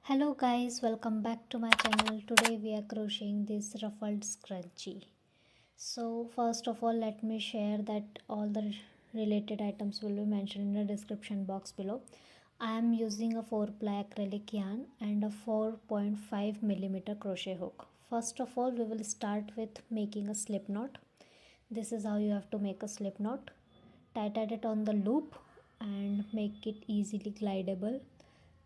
Hello guys, welcome back to my channel. Today we are crocheting this ruffled scrunchie. So first of all, let me share that all the related items will be mentioned in the description box below. I am using a 4-ply acrylic yarn and a 4.5 millimeter crochet hook. First of all, we will start with making a slip knot. This is how you have to make a slip knot. Tighten it on the loop and make it easily glidable.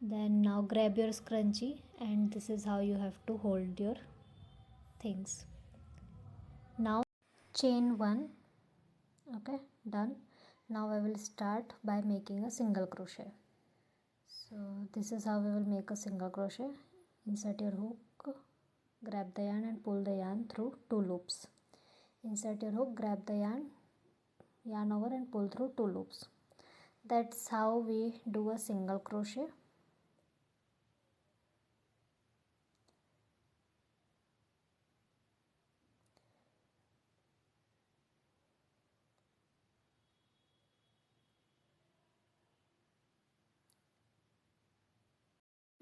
Then now grab your scrunchie and this is how you have to hold your things. Now chain 1. Okay, done. Now I will start by making a single crochet. So this is how we will make a single crochet. Insert your hook, grab the yarn and pull the yarn through 2 loops. Insert your hook, grab the yarn over and pull through 2 loops. That's how we do a single crochet.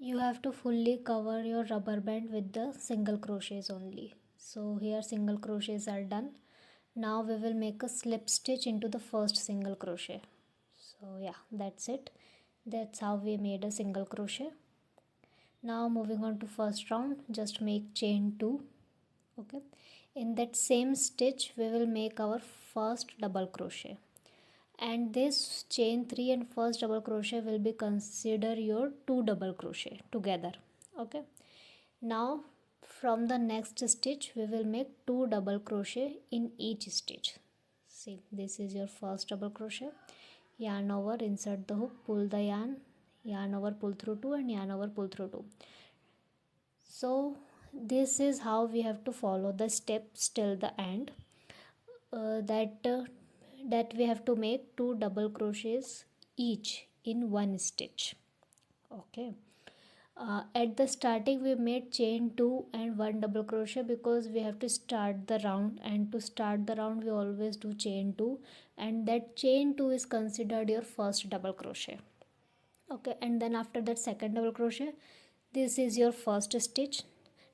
You have to fully cover your rubber band with the single crochets only. So here single crochets are done. Now we will make a slip stitch into the first single crochet. So yeah, that's it. That's how we made a single crochet. Now moving on to first round, just make chain 2. Okay, in that same stitch we will make our first double crochet, and this chain 3 and first double crochet will be consider your 2 double crochet together. Okay, now from the next stitch we will make 2 double crochet in each stitch. See, this is your first double crochet, yarn over, insert the hook, pull the yarn over, pull through 2 and yarn over, pull through 2. So this is how we have to follow the steps till the end. That we have to make 2 double crochets each in one stitch. Okay, at the starting we made chain 2 and 1 double crochet because we have to start the round, and to start the round we always do chain 2, and that chain 2 is considered your first double crochet. Okay, and then after that second double crochet, this is your first stitch.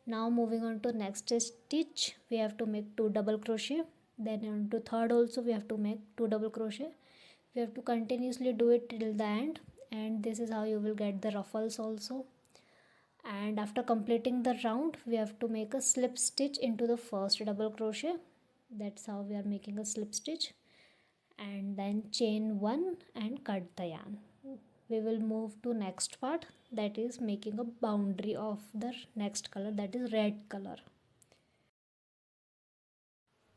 Now moving on to next stitch, we have to make 2 double crochet. Then on to third also we have to make 2 double crochet. We have to continuously do it till the end, and this is how you will get the ruffles also. And after completing the round we have to make a slip stitch into the first double crochet. That's how we are making a slip stitch, and then chain 1 and cut the yarn. We will move to next part, that is making a boundary of the next color, that is red color.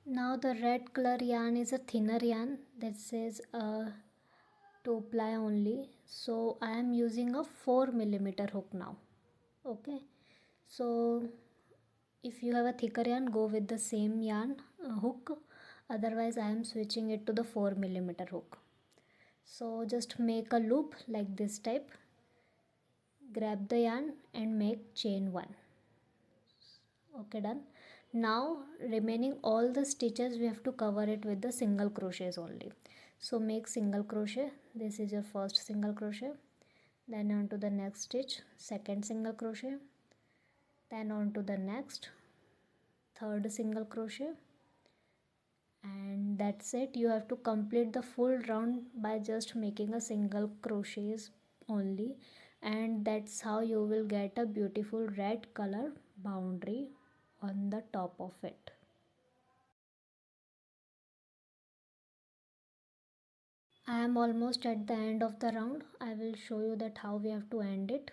Now the red color yarn is a thinner yarn that says 2-ply only, so I am using a 4 millimeter hook now. Okay, so if you have a thicker yarn, go with the same yarn hook, otherwise I am switching it to the 4 millimeter hook. So just make a loop like this type, grab the yarn and make chain 1. Okay, done. Now remaining all the stitches we have to cover it with the single crochets only. So make single crochet, this is your first single crochet, then on to the next stitch, second single crochet, then on to the next, third single crochet, and that's it. You have to complete the full round by just making a single crochets only, and that's how you will get a beautiful red color boundary on the top of it. I am almost at the end of the round. I will show you that how we have to end it.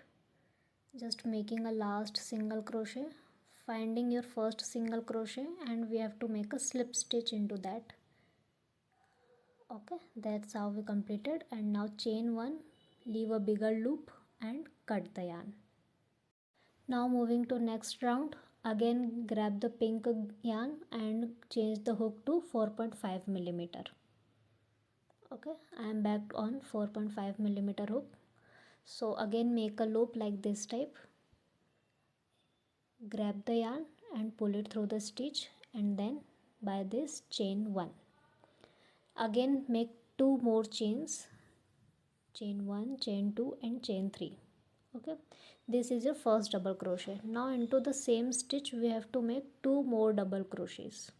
Just making a last single crochet, finding your first single crochet, and we have to make a slip stitch into that. Okay, that's how we completed. And now chain 1, leave a bigger loop and cut the yarn. Now moving to next round, again grab the pink yarn and change the hook to 4.5 millimeter. Okay, I am back on 4.5 millimeter hook. So again make a loop like this type, grab the yarn and pull it through the stitch, and then by this chain 1. Again make 2 more chains, chain 1, chain 2 and chain 3. Okay, this is your first double crochet. Now into the same stitch we have to make 2 more double crochets.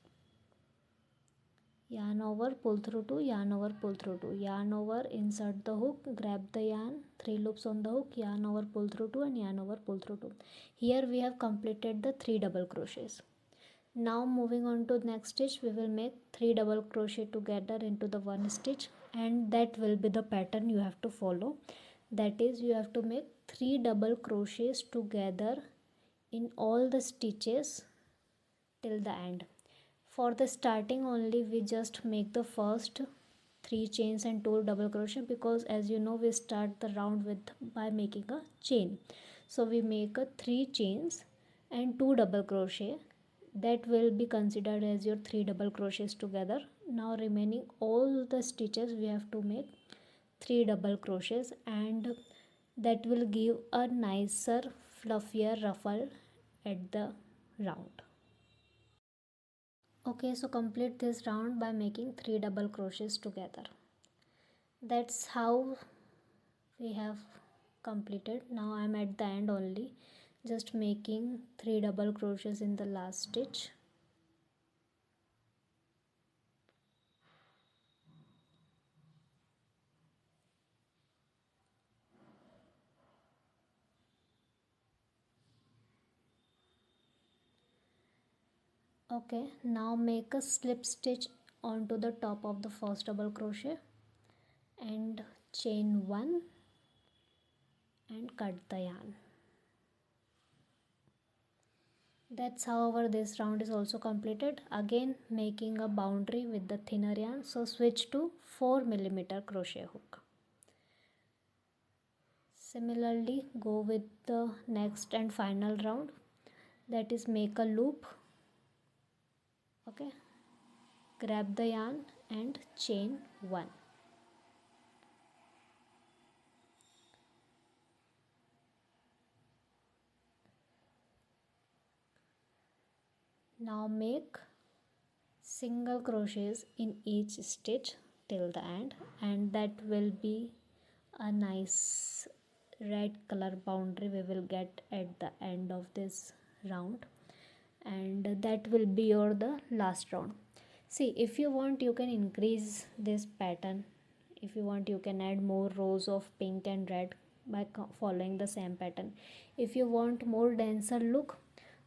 Yarn over, pull through 2, yarn over, pull through 2, yarn over, insert the hook, grab the yarn, 3 loops on the hook, yarn over, pull through 2, and yarn over, pull through 2. Here we have completed the 3 double crochets. Now moving on to the next stitch, we will make 3 double crochet together into the one stitch, and that will be the pattern you have to follow. That is, you have to make 3 double crochets together in all the stitches till the end. For the starting only, we just make the first 3 chains and 2 double crochet, because as you know we start the round with by making a chain. So we make a 3 chains and 2 double crochet. That will be considered as your 3 double crochets together. Now remaining all the stitches we have to make 3 double crochets, and that will give a nicer fluffier ruffle at the round. Okay, so complete this round by making 3 double crochets together. That's how we have completed. Now I'm at the end only, just making 3 double crochets in the last stitch. Okay, now make a slip stitch onto the top of the first double crochet and chain 1 and cut the yarn. That's how our this round is also completed. Again making a boundary with the thinner yarn, so switch to 4mm crochet hook. Similarly go with the next and final round, that is make a loop. Okay, grab the yarn and chain 1. Now make single crochets in each stitch till the end, and that will be a nice red color boundary we will get at the end of this round, and that will be your the last round. See, if you want you can increase this pattern. If you want you can add more rows of pink and red by following the same pattern. If you want more denser look,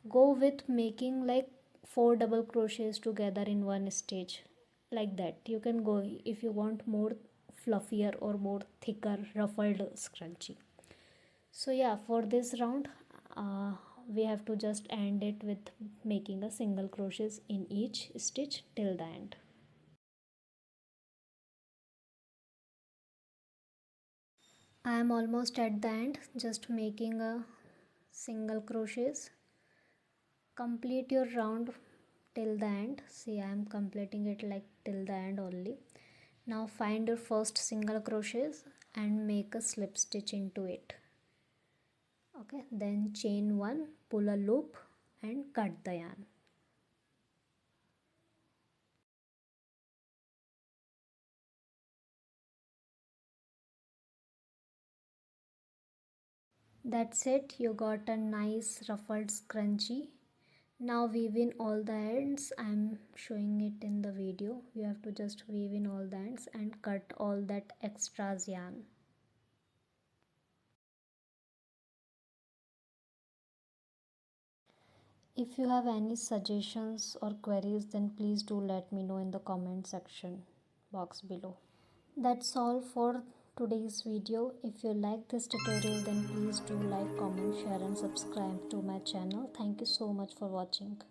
go with making like 4 double crochets together in one stitch, like that. You can go if you want more fluffier or more thicker ruffled scrunchie. So yeah, for this round we have to just end it with making a single crochets in each stitch till the end. I am almost at the end, just making a single crochets. Complete your round till the end. See, I am completing it like till the end only. Now find your first single crochets and make a slip stitch into it. Okay, then chain 1, pull a loop and cut the yarn. That's it, you got a nice ruffled scrunchie. Now weave in all the ends. I'm showing it in the video. You have to just weave in all the ends and cut all that extras yarn. If you have any suggestions or queries, then please do let me know in the comment section box below. That's all for today's video. If you like this tutorial, then please do like, comment, share and subscribe to my channel. Thank you so much for watching.